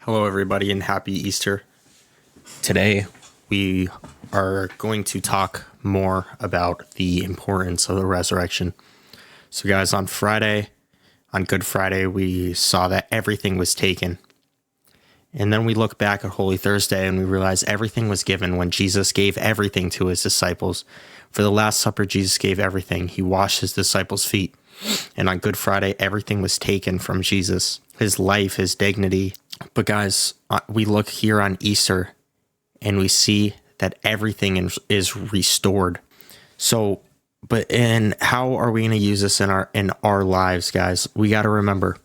Hello, everybody, and happy Easter. Today, we are going to talk more about the importance of the resurrection. So, guys, on Good Friday, we saw that everything was taken. And then we look back at Holy Thursday and we realize everything was given when Jesus gave everything to his disciples. For the Last Supper, Jesus gave everything. He washed his disciples' feet. And on Good Friday, everything was taken from Jesus, his life, his dignity. But guys, we look here on Easter and we see that everything is restored. So, and how are we going to use this in our lives, guys? We got to remember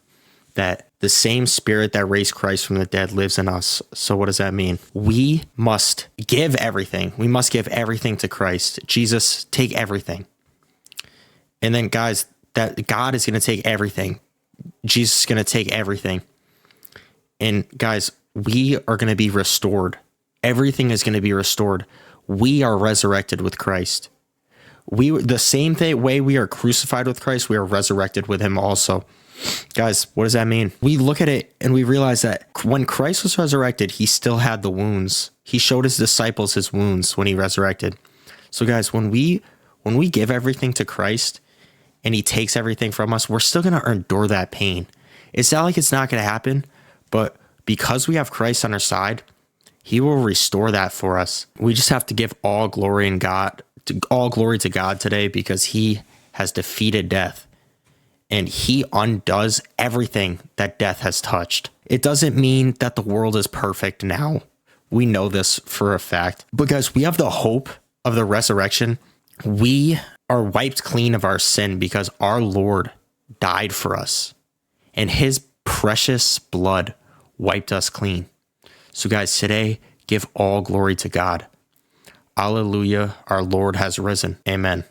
that the same spirit that raised Christ from the dead lives in us. So what does that mean? We must give everything. We must give everything to Christ. Jesus, take everything. And then, guys, that God is going to take everything. Jesus is going to take everything. And guys, we are going to be restored. Everything is going to be restored. We are resurrected with Christ. The same way we are crucified with Christ, we are resurrected with him also. Guys, what does that mean? We look at it and we realize that when Christ was resurrected, he still had the wounds. He showed his disciples his wounds when he resurrected. So guys, when we give everything to Christ and he takes everything from us, we're still going to endure that pain. It's not like it's not going to happen, but because we have Christ on our side, he will restore that for us. We just have to give all glory to God today because he has defeated death and he undoes everything that death has touched. It doesn't mean that the world is perfect now. We know this for a fact. But guys, we have the hope of the resurrection. We are wiped clean of our sin because our Lord died for us and his precious blood wiped us clean. So guys, today, give all glory to God. Alleluia, our Lord has risen. Amen.